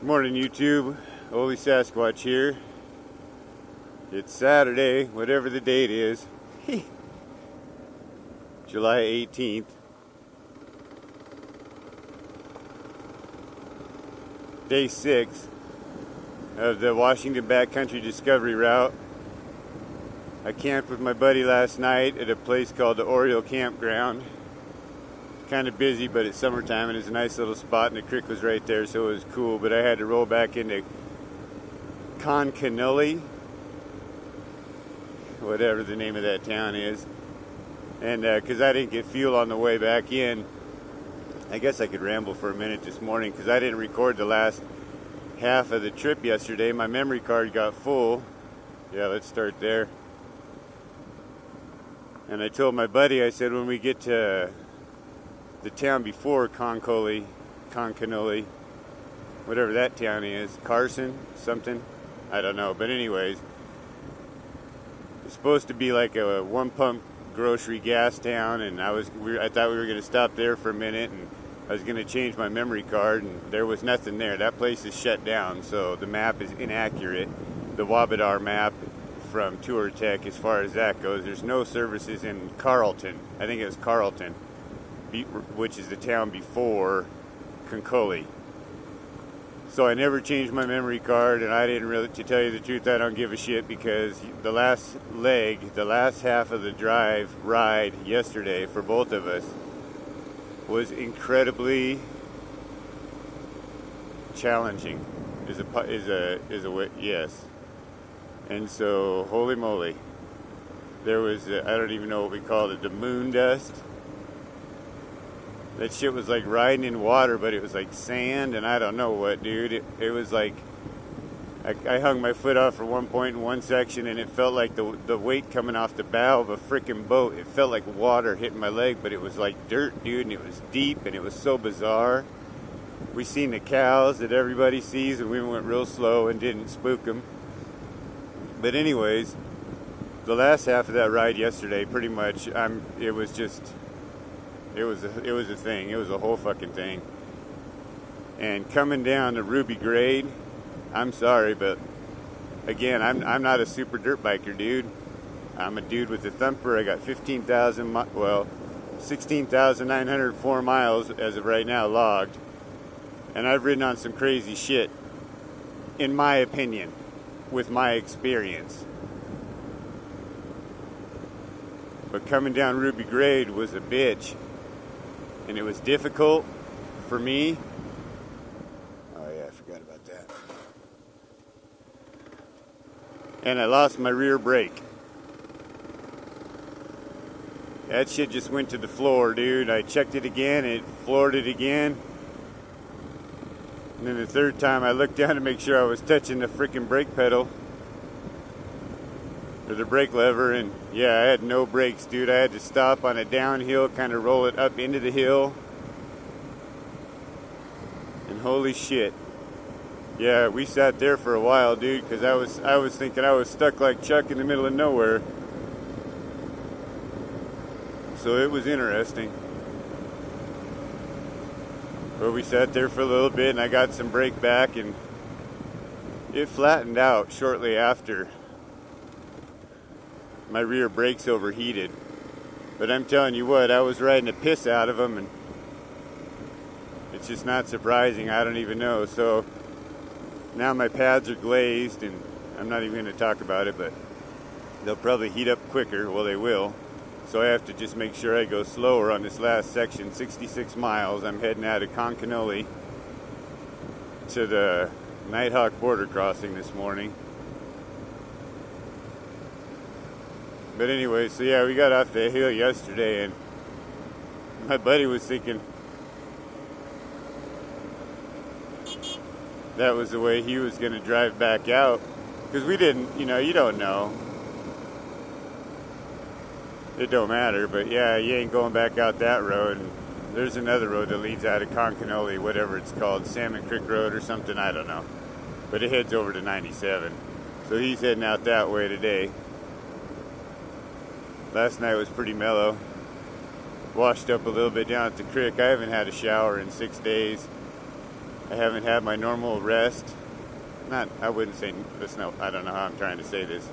Morning, YouTube. Holy Sasquatch here. It's Saturday, whatever the date is. July 18th. Day 6 of the Washington Backcountry Discovery Route. I camped with my buddy last night at a place called the Oriole Campground. Kind of busy, but it's summertime and it's a nice little spot, and the creek was right there, so it was cool. But I had to roll back into Conconully, whatever the name of that town is, and because I didn't get fuel on the way back in. I guess I could ramble for a minute this morning because I didn't record the last half of the trip yesterday. My memory card got full. Yeah, let's start there. And I told my buddy, I said, when we get to the town before Conconully, whatever that town is, Carson, something, I don't know. But anyways, it's supposed to be like a one-pump grocery gas town, and I thought we were going to stop there for a minute, and I was going to change my memory card, and there was nothing there. That place is shut down, so the map is inaccurate. The Wabadar map from Tour Tech, as far as that goes, there's no services in Carlton. I think it was Carlton, which is the town before Conconully. So I never changed my memory card, and I didn't really, to tell you the truth, I don't give a shit, because the last leg, the last half of the ride yesterday for both of us was incredibly challenging. Yes. And so, holy moly, there was, I don't even know what we called it, the moon dust. That shit was like riding in water, but it was like sand, and I don't know what, dude. It was like, I hung my foot off for one point in one section, and it felt like the weight coming off the bow of a freaking boat. It felt like water hitting my leg, but it was like dirt, dude, and it was deep, and it was so bizarre. We seen the cows that everybody sees, and we went real slow and didn't spook them. But anyways, the last half of that ride yesterday, pretty much, it was a thing. It was a whole fucking thing. And coming down to Ruby Grade, I'm sorry, but again, I'm not a super dirt biker, dude. I'm a dude with a thumper. I got 16,904 miles as of right now logged. And I've ridden on some crazy shit, in my opinion, with my experience. But coming down Ruby Grade was a bitch. And it was difficult for me. Oh yeah, I forgot about that. And I lost my rear brake. That shit just went to the floor, dude. I checked it again, it floored it again. And then the third time I looked down to make sure I was touching the freaking brake pedal, or the brake lever, and yeah, I had no brakes, dude. I had to stop on a downhill, kind of roll it up into the hill, and holy shit, yeah, we sat there for a while, dude, because I was thinking I was stuck like Chuck in the middle of nowhere. So it was interesting. But we sat there for a little bit, and I got some brake back, and it flattened out shortly after. My rear brakes overheated. But I'm telling you what, I was riding the piss out of them, and it's just not surprising. I don't even know. So now my pads are glazed, and I'm not even going to talk about it, but they'll probably heat up quicker. Well, they will. So I have to just make sure I go slower on this last section, 66 miles. I'm heading out of Conconully to the Nighthawk border crossing this morning. But anyway, so yeah, we got off the hill yesterday, and my buddy was thinking that was the way he was going to drive back out. Because we didn't, you don't know. It don't matter, but yeah, you ain't going back out that road. And there's another road that leads out of Conconully, whatever it's called, Salmon Creek Road or something, I don't know. But it heads over to 97. So he's heading out that way today. Last night was pretty mellow. Washed up a little bit down at the creek. I haven't had a shower in 6 days. I haven't had my normal rest. I wouldn't say, I don't know how I'm trying to say this.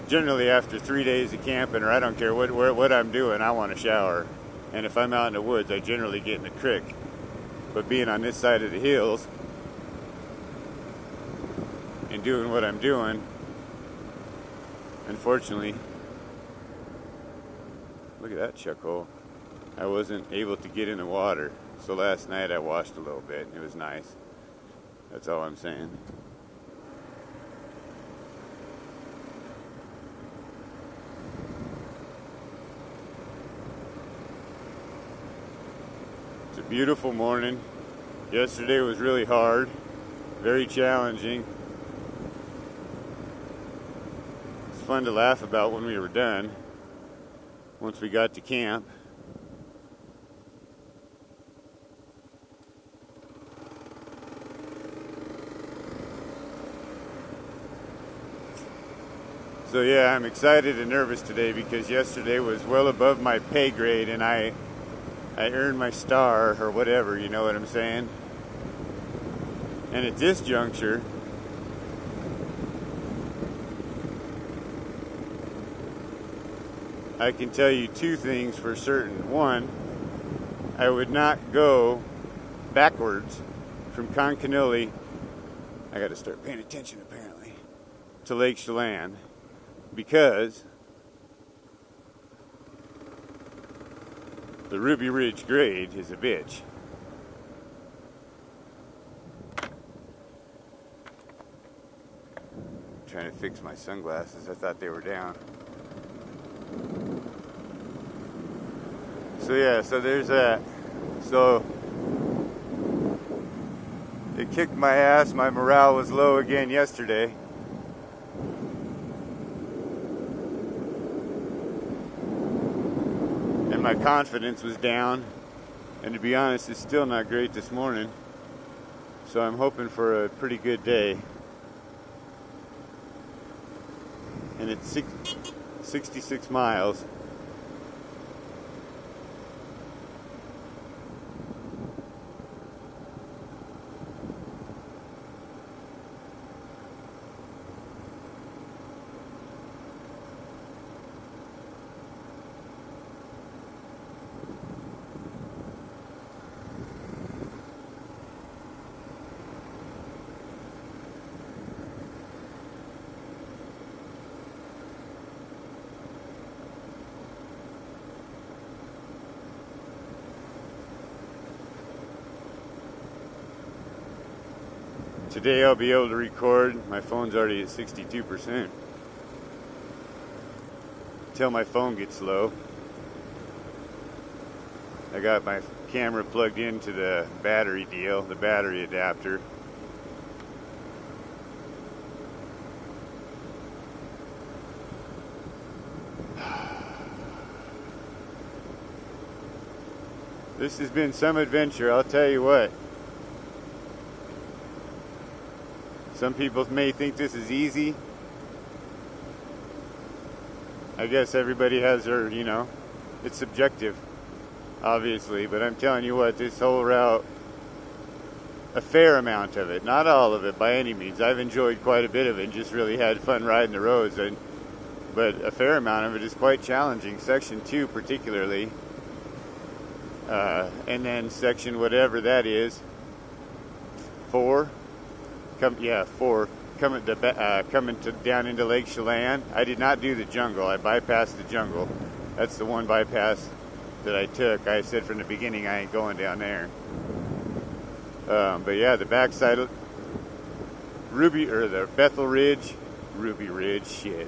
Generally after 3 days of camping, or I don't care what I'm doing, I want to shower. And if I'm out in the woods, I generally get in the creek. But being on this side of the hills and doing what I'm doing, unfortunately, look at that chuck hole. I wasn't able to get in the water. So last night I washed a little bit. It was nice. That's all I'm saying. It's a beautiful morning. Yesterday was really hard, very challenging. It's fun to laugh about when we were done, once we got to camp. So yeah, I'm excited and nervous today because yesterday was well above my pay grade and I earned my star or whatever, you know what I'm saying? And at this juncture, I can tell you two things for certain. One, I would not go backwards from Conconully, I gotta start paying attention apparently, to Lake Chelan, because the Ruby Ridge grade is a bitch. I'm trying to fix my sunglasses, I thought they were down. So yeah, so there's that. So it kicked my ass, my morale was low again yesterday. And my confidence was down, and to be honest, it's still not great this morning. So I'm hoping for a pretty good day. And it's 66 miles. Today I'll be able to record. My phone's already at 62%. Till my phone gets low. I got my camera plugged into the battery deal, the battery adapter. This has been some adventure, I'll tell you what. Some people may think this is easy. I guess everybody has their, you know, it's subjective, obviously, but I'm telling you what, this whole route, a fair amount of it, not all of it by any means. I've enjoyed quite a bit of it and just really had fun riding the roads, but a fair amount of it is quite challenging. Section 2 particularly, and then section whatever that is, 4. 4 coming down into Lake Chelan. I did not do the jungle. I bypassed the jungle. That's the one bypass that I took. I said from the beginning I ain't going down there. But yeah, the backside of the Bethel Ridge, Ruby Ridge, shit.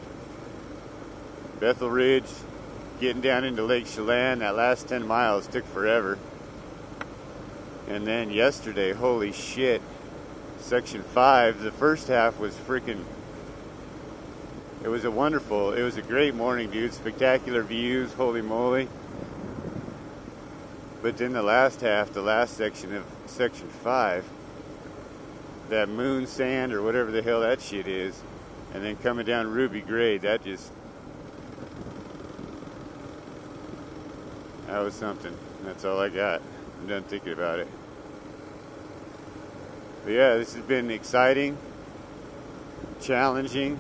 Bethel Ridge, getting down into Lake Chelan. That last 10 miles took forever. And then yesterday, holy shit. Section 5, the first half was freaking, it was a great morning, dude. Spectacular views, holy moly. But then the last half, the last section of section 5, that moon sand or whatever the hell that shit is, and then coming down Ruby grade, that was something. That's all I got. I'm done thinking about it. But yeah, this has been exciting, challenging,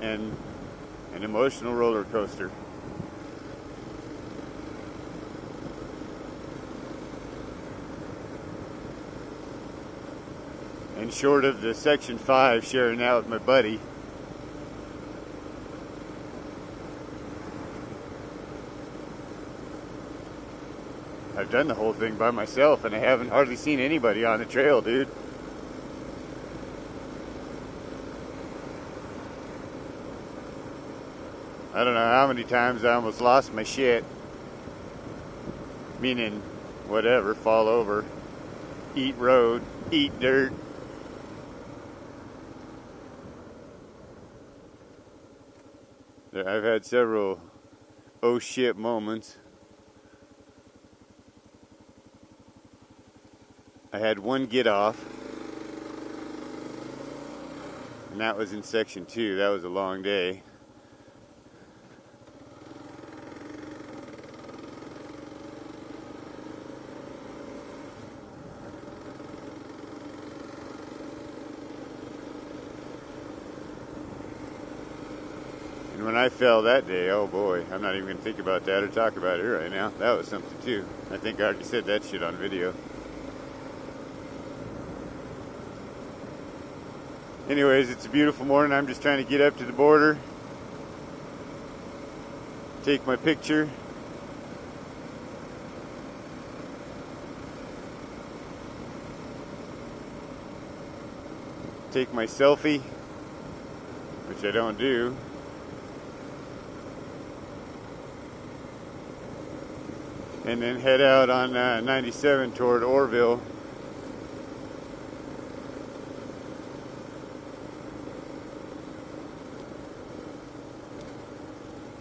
and an emotional roller coaster. And short of the Section 5 sharing out with my buddy, I've done the whole thing by myself, and I haven't hardly seen anybody on the trail, dude. I don't know how many times I almost lost my shit. Meaning, whatever, fall over, eat road, eat dirt. I've had several oh shit moments. I had one get off, and that was in Section 2. That was a long day. And when I fell that day, oh boy, I'm not even going to think about that or talk about it right now. That was something too. I think I already said that shit on video. Anyways, it's a beautiful morning. I'm just trying to get up to the border, take my picture, take my selfie, which I don't do, and then head out on 97 toward Orville.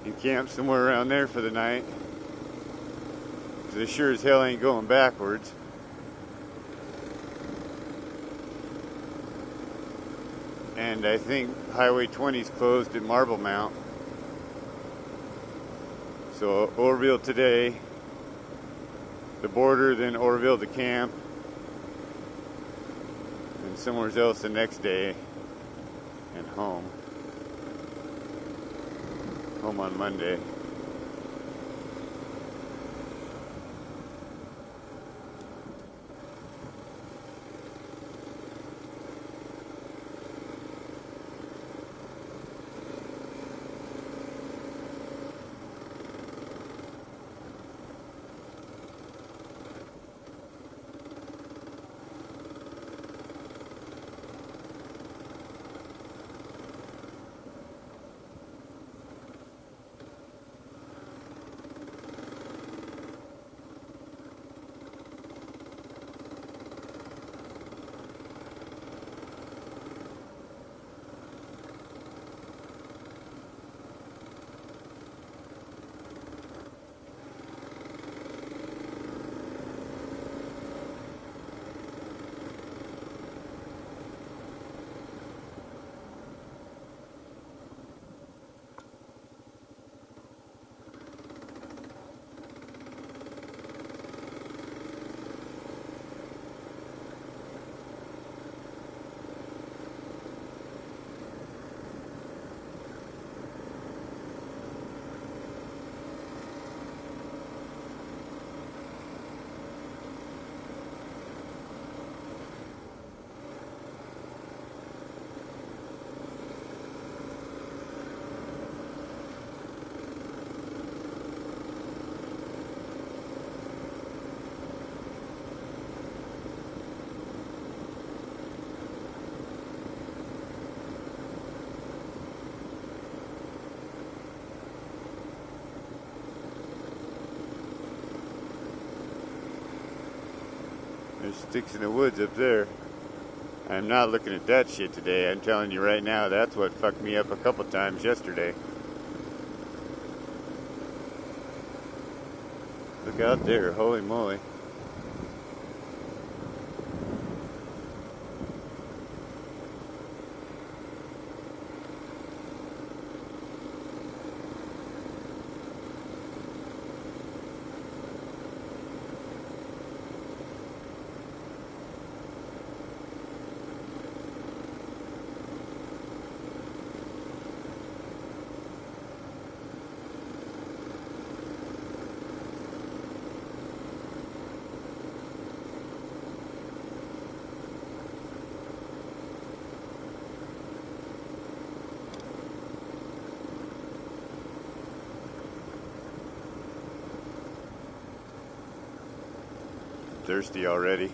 And camp somewhere around there for the night, because I sure as hell ain't going backwards. And I think Highway 20's closed at Marble Mount. So Orville today, the border, then Orville to camp, and somewhere else the next day, and home. Home on Monday. There's sticks in the woods up there. I'm not looking at that shit today. I'm telling you right now, that's what fucked me up a couple times yesterday. Look out there, holy moly. thirsty already.